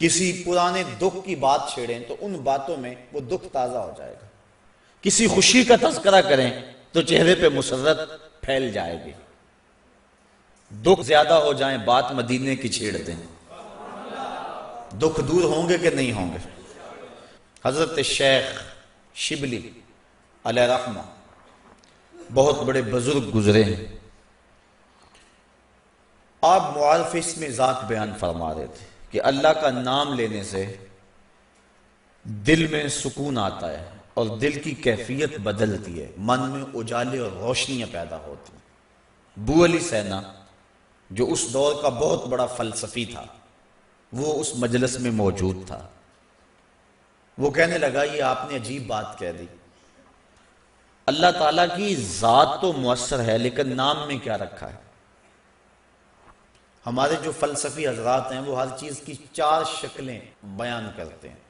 کسی پرانے دکھ کی بات چھیڑیں تو ان باتوں میں وہ دکھ تازہ ہو جائے گا، کسی خوشی کا تذکرہ کریں تو چہرے پہ مسرت پھیل جائے گی، دکھ زیادہ ہو جائیں بات مدینے کی چھیڑ دیں، دکھ دور ہوں گے کہ نہیں ہوں گے؟ حضرت شیخ شبلی علیہ رحمہ بہت بڑے بزرگ گزرے ہیں، آپ معارف اس میں ذات بیان فرما رہے تھے کہ اللہ کا نام لینے سے دل میں سکون آتا ہے اور دل کی کیفیت بدلتی ہے، من میں اجالے اور روشنیاں پیدا ہوتی ہیں۔ ابو علی سینا جو اس دور کا بہت بڑا فلسفی تھا، وہ اس مجلس میں موجود تھا، وہ کہنے لگا یہ آپ نے عجیب بات کہہ دی، اللہ تعالیٰ کی ذات تو مؤثر ہے لیکن نام میں کیا رکھا ہے؟ ہمارے جو فلسفی حضرات ہیں وہ ہر چیز کی 4 شکلیں بیان کرتے ہیں،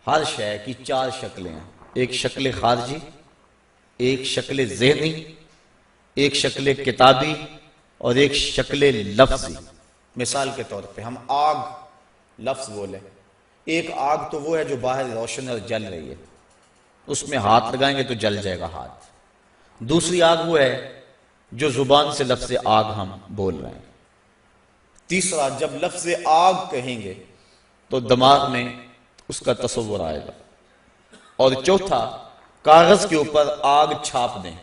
ہر شے کی 4 شکلیں ہیں، ایک شکل خارجی، ایک شکل ذہنی، ایک شکل کتابی اور ایک شکل لفظی۔ مثال کے طور پہ ہم آگ لفظ بولیں، ایک آگ تو وہ ہے جو باہر روشن اور جل رہی ہے، اس میں ہاتھ لگائیں گے تو جل جائے گا ہاتھ۔ دوسری آگ وہ ہے جو زبان سے لفظ آگ ہم بول رہے ہیں۔ تیسرا، جب لفظ آگ کہیں گے تو دماغ میں اس کا تصور آئے گا۔ اور چوتھا، کاغذ کے اوپر آگ چھاپ دیں،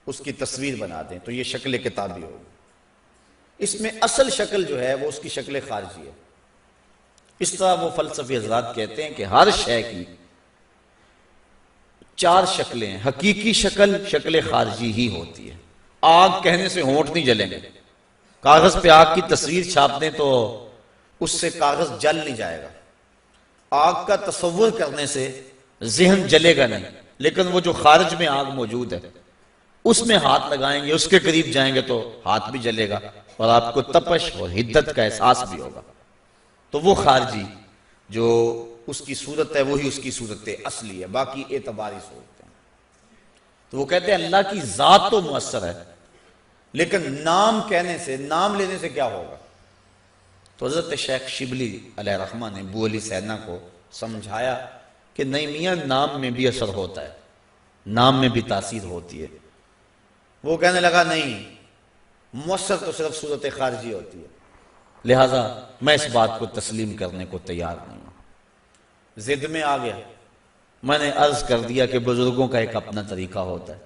اس کی تصویر بنا دیں تو یہ شکل کتابی ہوگی۔ اس میں اصل شکل جو ہے وہ اس کی شکل خارجی ہے۔ اس طرح وہ فلسفی حضرات کہتے ہیں کہ ہر شے کی 4 شکلیں ہیں، حقیقی شکل شکل خارجی ہی ہوتی ہے۔ آگ کہنے سے ہونٹ نہیں جلیں گے، کاغذ پہ آگ کی تصویر چھاپ دیں تو اس سے کاغذ جل نہیں جائے گا، آگ کا تصور کرنے سے ذہن جلے گا نہیں، لیکن وہ جو خارج میں آگ موجود ہے اس میں ہاتھ لگائیں گے، اس کے قریب جائیں گے تو ہاتھ بھی جلے گا اور آپ کو تپش اور حدت کا احساس بھی ہوگا۔ تو وہ خارجی جو اس کی صورت ہے وہی اس کی صورت اصلی ہے، باقی اعتباری صورت ہے۔ تو وہ کہتے ہیں اللہ کی ذات تو مؤثر ہے لیکن نام کہنے سے، نام لینے سے کیا ہوگا؟ تو حضرت شیخ شبلی علیہ رحمہ نے ابو علی سینا کو سمجھایا کہ نہیں میاں، نام میں بھی اثر ہوتا ہے، نام میں بھی تاثیر ہوتی ہے۔ وہ کہنے لگا نہیں، مؤثر تو صرف صورت خارجی ہوتی ہے، لہٰذا میں اس بات کو تسلیم کرنے کو تیار نہیں ہوں۔ ضد میں آ گیا، میں نے عرض کر دیا کہ بزرگوں کا ایک اپنا طریقہ ہوتا ہے۔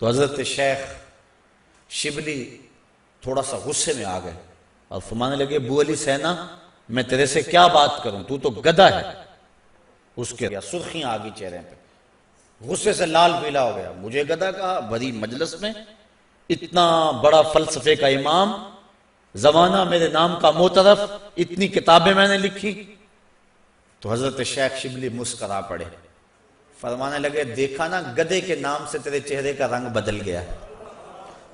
تو حضرت شیخ شبلی تھوڑا سا غصے میں آ گئے اور فرمانے لگے ابو علی سینا، میں تیرے سے کیا بات کروں، تو تو گدھا ہے۔ اس کے سرخیاں آ گئی چہرے پہ، غصے سے لال پیلا ہو گیا، مجھے گدھا کہا بڑی مجلس میں، اتنا بڑا فلسفے کا امام، زمانہ میرے نام کا معترف، اتنی کتابیں میں نے لکھی۔ تو حضرت شیخ شبلی مسکرا پڑے، فرمانے لگے دیکھا نا، گدھے کے نام سے تیرے چہرے کا رنگ بدل گیا۔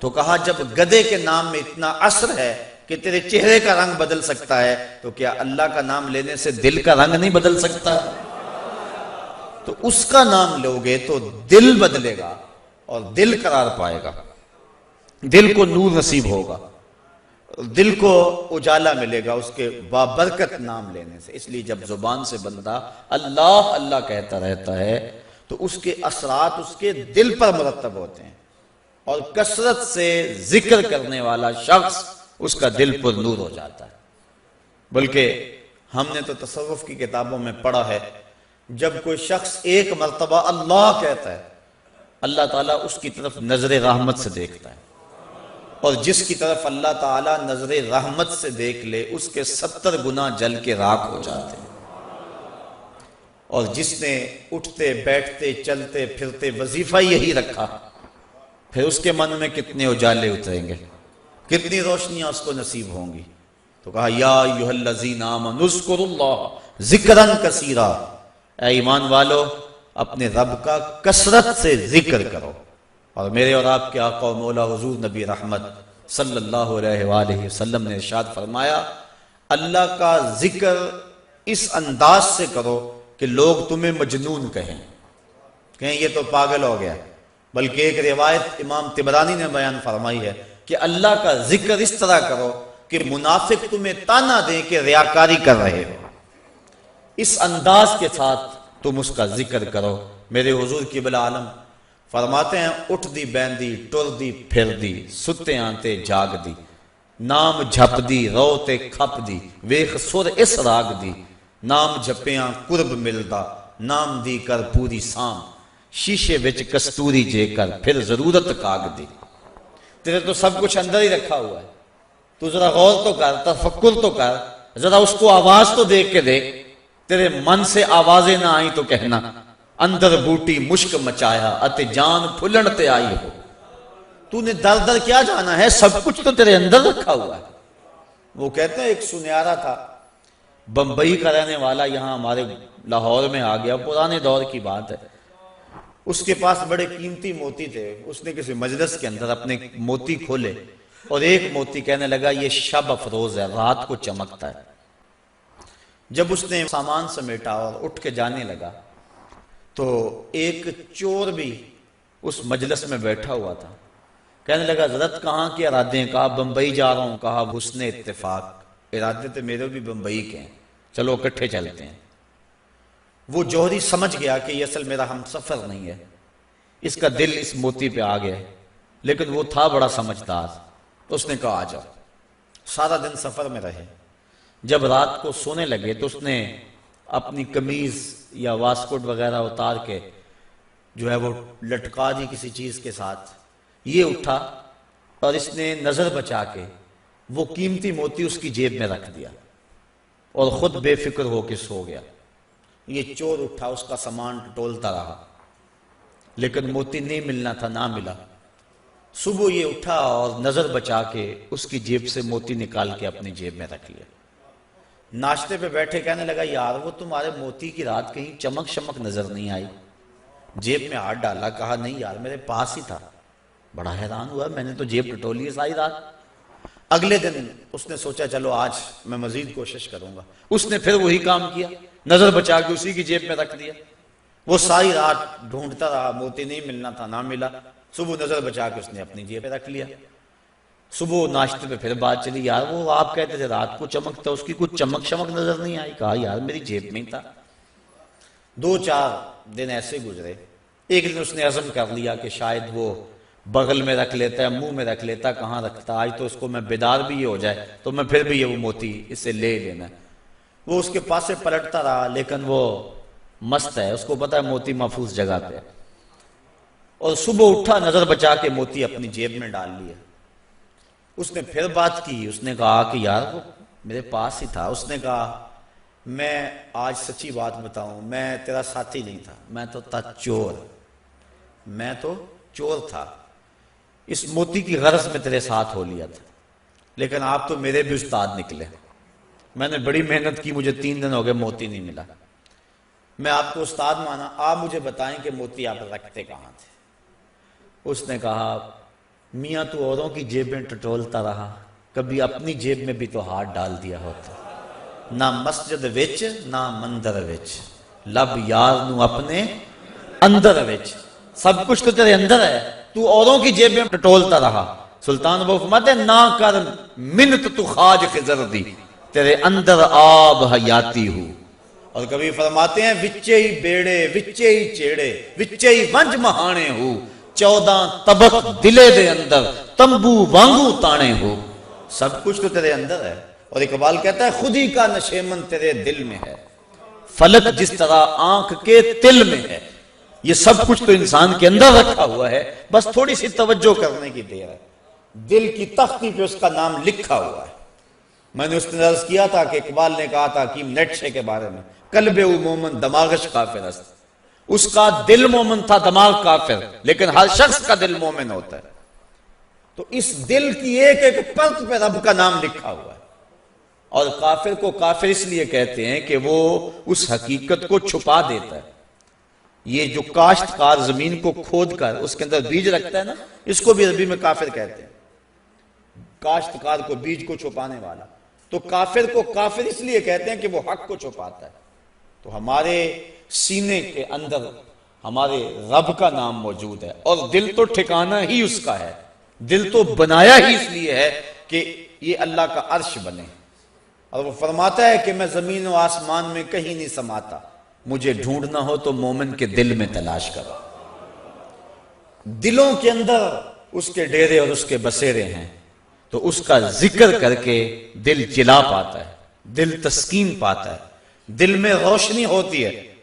تو کہا جب گدھے کے نام میں اتنا اثر ہے کہ تیرے چہرے کا رنگ بدل سکتا ہے تو کیا اللہ کا نام لینے سے دل کا رنگ نہیں بدل سکتا؟ تو اس کا نام لوگے تو دل بدلے گا اور دل قرار پائے گا، دل کو نور نصیب ہوگا، دل کو اجالا ملے گا اس کے بابرکت نام لینے سے۔ اس لیے جب زبان سے بندہ اللہ اللہ کہتا رہتا ہے تو اس کے اثرات اس کے دل پر مرتب ہوتے ہیں، اور کثرت سے ذکر کرنے والا شخص اس کا دل پر نور ہو جاتا ہے۔ بلکہ ہم نے تو تصوف کی کتابوں میں پڑھا ہے، جب کوئی شخص ایک مرتبہ اللہ کہتا ہے، اللہ تعالیٰ اس کی طرف نظر رحمت سے دیکھتا ہے، اور جس کی طرف اللہ تعالیٰ نظر رحمت سے دیکھ لے اس کے 70 گنا جل کے راکھ ہو جاتے ہیں۔ اور جس نے اٹھتے بیٹھتے چلتے پھرتے وظیفہ یہی رکھا، پھر اس کے من میں کتنے اجالے اتریں گے، کتنی روشنیاں اس کو نصیب ہوں گی۔ تو کہا یا ایھا الذین آمنوا اذکروا اللہ ذکرا کثیرا، اے ایمان والو اپنے رب کا کثرت سے ذکر کرو۔ اور میرے اور آپ کے آقا و مولا حضور نبی رحمت صلی اللہ علیہ وآلہ وسلم نے ارشاد فرمایا، اللہ کا ذکر اس انداز سے کرو کہ لوگ تمہیں مجنون کہیں یہ تو پاگل ہو گیا۔ بلکہ ایک روایت امام طبرانی نے بیان فرمائی ہے کہ اللہ کا ذکر اس طرح کرو کہ منافق تمہیں تانا دیں کہ ریاکاری کر رہے ہو۔ اس انداز کے ساتھ تم اس کا ذکر کرو۔ میرے حضور قبلہ عالم فرماتے ہیں اٹھ دی بیندی ٹر دی پھر دی ستے آنتے جاگ دی نام جھپ دی رو تے کھپ دی ویخ سر اس راگ دی نام جھپیاں قرب ملدا نام دی کر پوری سام شیشے وچ کستوری جے کر پھر ضرورت کاغ دی۔ تیرے تو سب کچھ اندر ہی رکھا ہوا ہے، تو ذرا غور تو کر، تفکر تو کر، ذرا اس کو آواز تو دیکھ کے دیکھ۔ تیرے من سے آوازیں نہ آئیں تو کہنا اندر بوٹی مشک مچایا اتے جان پھلن تے آئی ہو۔ تو نے در در کیا جانا ہے، سب کچھ تو تیرے اندر رکھا ہوا ہے۔ وہ کہتے ہیں ایک سنیارا تھا بمبئی کا رہنے والا، یہاں ہمارے لاہور میں آ گیا، پرانے دور کی بات ہے۔ اس کے پاس بڑے قیمتی موتی تھے، اس نے کسی مجلس کے اندر اپنے موتی کھولے اور ایک موتی کہنے لگا یہ شب افروز ہے، رات کو چمکتا ہے۔ جب اس نے سامان سمیٹا اور اٹھ کے جانے لگا تو ایک چور بھی اس مجلس میں بیٹھا ہوا تھا، کہنے لگا حضرت کہاں کے ارادے ہیں؟ کہا بمبئی جا رہا ہوں۔ کہا حسن اتفاق، ارادے تو میرے بھی بمبئی کے ہیں، چلو اکٹھے چلتے ہیں۔ وہ جوہری سمجھ گیا کہ یہ اصل میرا ہم سفر نہیں ہے، اس کا دل اس موتی پہ آ گیا، لیکن وہ تھا بڑا سمجھدار، تو اس نے کہا آ جاؤ۔ سارا دن سفر میں رہے، جب رات کو سونے لگے تو اس نے اپنی قمیض یا واسکوٹ وغیرہ اتار کے جو ہے وہ لٹکا دی کسی چیز کے ساتھ۔ یہ اٹھا اور اس نے نظر بچا کے وہ قیمتی موتی اس کی جیب میں رکھ دیا اور خود بے فکر ہو کے سو گیا۔ یہ چور اٹھا، اس کا سامان ٹولتا رہا، لیکن موتی نہیں ملنا تھا، نہ ملا۔ صبح یہ اٹھا اور نظر بچا کے اس کی جیب سے موتی نکال کے اپنی جیب میں رکھ لیا۔ ناشتے پہ بیٹھے کہنے لگا یار وہ تمہارے موتی کی رات کہیں چمک شمک نظر نہیں آئی؟ جیب میں ہاتھ ڈالا، کہا نہیں یار میرے پاس ہی تھا۔ بڑا حیران ہوا، میں نے تو جیب ٹٹولی ہے ساری رات۔ اگلے دن اس نے سوچا چلو آج میں مزید کوشش کروں گا۔ اس نے پھر وہی کام کیا، نظر بچا کے اسی کی جیب میں رکھ دیا۔ وہ ساری رات ڈھونڈتا رہا، موتی نہیں ملنا تھا، نہ ملا۔ صبح نظر بچا کے اس نے اپنی جیب میں رکھ لیا۔ صبح ناشتے پہ پھر بات چلی، یار وہ آپ کہتے تھے رات کو چمکتا، اس کی کچھ چمک شمک نظر نہیں آئی؟ کہا یار میری جیب میں ہی تھا۔ 2-4 دن ایسے گزرے۔ ایک دن اس نے عزم کر لیا کہ شاید وہ بغل میں رکھ لیتا ہے، منہ میں رکھ لیتا، کہاں رکھتا، آج تو اس کو میں بیدار بھی یہ ہو جائے تو میں پھر بھی یہ وہ موتی اسے لے لینا ہے۔ وہ اس کے پاس سے پلٹتا رہا، لیکن وہ مست ہے، اس کو پتا ہے موتی محفوظ جگہ پہ، اور صبح اٹھا نظر بچا کے موتی اپنی جیب میں ڈال لیا۔ اس نے پھر بات کی، اس نے کہا کہ یار وہ میرے پاس ہی تھا۔ اس نے کہا میں آج سچی بات بتاؤں، میں تیرا ساتھی نہیں تھا، میں تو تھا چور، میں تو چور تھا، اس موتی کی غرض میں تیرے ساتھ ہو لیا تھا، لیکن آپ تو میرے بھی استاد نکلے۔ میں نے بڑی محنت کی، مجھے 3 دن ہو گئے موتی نہیں ملا، میں آپ کو استاد مانا، آپ مجھے بتائیں کہ موتی آپ رکھتے کہاں تھے؟ اس نے کہا میاں تو اوروں کی جیبیں ٹٹولتا رہا، کبھی اپنی جیب میں بھی تو ہاتھ ڈال دیا ہوتا، نہ مسجد وچ نہ مندر وچ، لب یار نو اپنے اندر وچ، سب کچھ تو تیرے اندر ہے، تو اوروں کی جیب میں ٹٹولتا رہا۔ سلطان وہ فرماتے ہیں نہ کر منت تو خواج خضر دی، تیرے اندر آب حیاتی ہو۔ اور کبھی فرماتے ہیں وچے ہی بیڑے وچے ہی چیڑے وچے ہی ونج مہانے ہو، 14 طبق دلے دے اندر تمبو وانگو تانے ہو، سب کچھ تو تیرے اندر ہے۔ اور اقبال کہتا ہے خود ہی کا نشیمن تیرے دل میں ہے، فلک جس طرح آنکھ کے تل میں ہے۔ یہ سب کچھ تو انسان کے اندر رکھا ہوا ہے، بس تھوڑی سی توجہ کرنے کی دیر ہے۔ دل کی تختی پہ اس کا نام لکھا ہوا ہے۔ میں نے اس نے عرض کیا تھا کہ اقبال نے کہا تھا حکیم نیٹشے کے بارے میں، قلب او مومن دماغش کافر است، اس کا دل مومن تھا، دماغ کافر، لیکن ہر شخص کا دل مومن ہوتا ہے۔ تو اس دل کی ایک ایک پرت پہ رب کا نام لکھا ہوا ہے۔ اور کافر کو کافر اس لیے کہتے ہیں کہ وہ اس حقیقت کو چھپا دیتا ہے۔ یہ جو کاشتکار زمین کو کھود کر اس کے اندر بیج رکھتا ہے نا، اس کو بھی عربی میں کافر کہتے ہیں، کاشتکار کو بیج کو چھپانے والا۔ تو کافر کو کافر اس لیے کہتے ہیں کہ وہ حق کو چھپاتا ہے۔ تو ہمارے سینے کے اندر ہمارے رب کا نام موجود ہے، اور دل تو ٹھکانہ ہی اس کا ہے، دل تو بنایا ہی اس لیے ہے کہ یہ اللہ کا عرش بنے۔ اور وہ فرماتا ہے کہ میں زمین و آسمان میں کہیں نہیں سماتا، مجھے ڈھونڈنا ہو تو مومن کے دل میں تلاش کرو۔ دلوں کے اندر اس کے ڈیرے اور اس کے بسیرے ہیں، تو اس کا ذکر کر کے دل چلا پاتا ہے، دل تسکین پاتا ہے، دل میں روشنی ہوتی ہے۔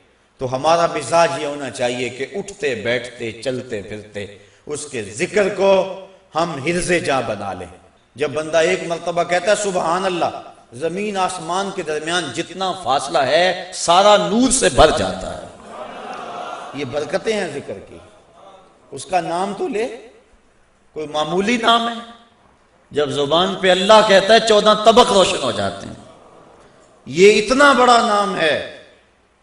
تو ہمارا مزاج یہ ہونا چاہیے کہ اٹھتے بیٹھتے چلتے پھرتے اس کے ذکر کو ہم حرز جاں بنا لیں۔ جب بندہ ایک مرتبہ کہتا ہے سبحان اللہ، زمین آسمان کے درمیان جتنا فاصلہ ہے سارا نور سے بھر جاتا ہے۔ یہ برکتیں ہیں ذکر کی۔ اس کا نام تو لے، کوئی معمولی نام ہے؟ جب زبان پہ اللہ کہتا ہے 14 طبق روشن ہو جاتے ہیں۔ یہ اتنا بڑا نام ہے،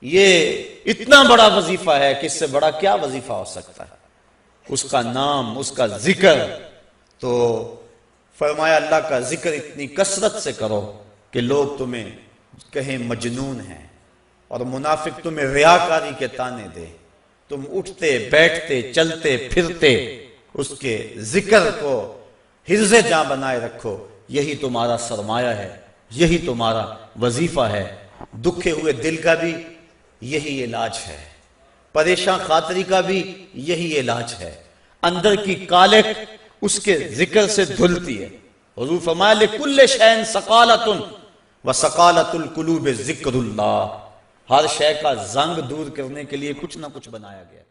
یہ اتنا بڑا وظیفہ ہے کہ اس سے بڑا کیا وظیفہ ہو سکتا ہے؟ اس کا نام، اس کا ذکر۔ تو فرمایا اللہ کا ذکر اتنی کثرت سے کرو کہ لوگ تمہیں کہیں مجنون ہیں، اور منافق تمہیں ریاکاری کے طعنے دے۔ تم اٹھتے بیٹھتے چلتے پھرتے اس کے ذکر کو حرز جاں بنائے رکھو، یہی تمہارا سرمایہ ہے، یہی تمہارا وظیفہ ہے۔ دکھے ہوئے دل کا بھی یہی علاج ہے، پریشان خاطری کا بھی یہی علاج ہے۔ اندر کی کالک اس کے ذکر سے دھلتی ہے۔ حضور فرمایا لِكُلِّ شَيْءٍ سَقَالَةٌ وَسَقَالَةُ الْقُلُوبِ ذِكْرُ اللَّهِ۔ ہر شے کا زنگ دور کرنے کے لیے کچھ نہ کچھ بنایا گیا۔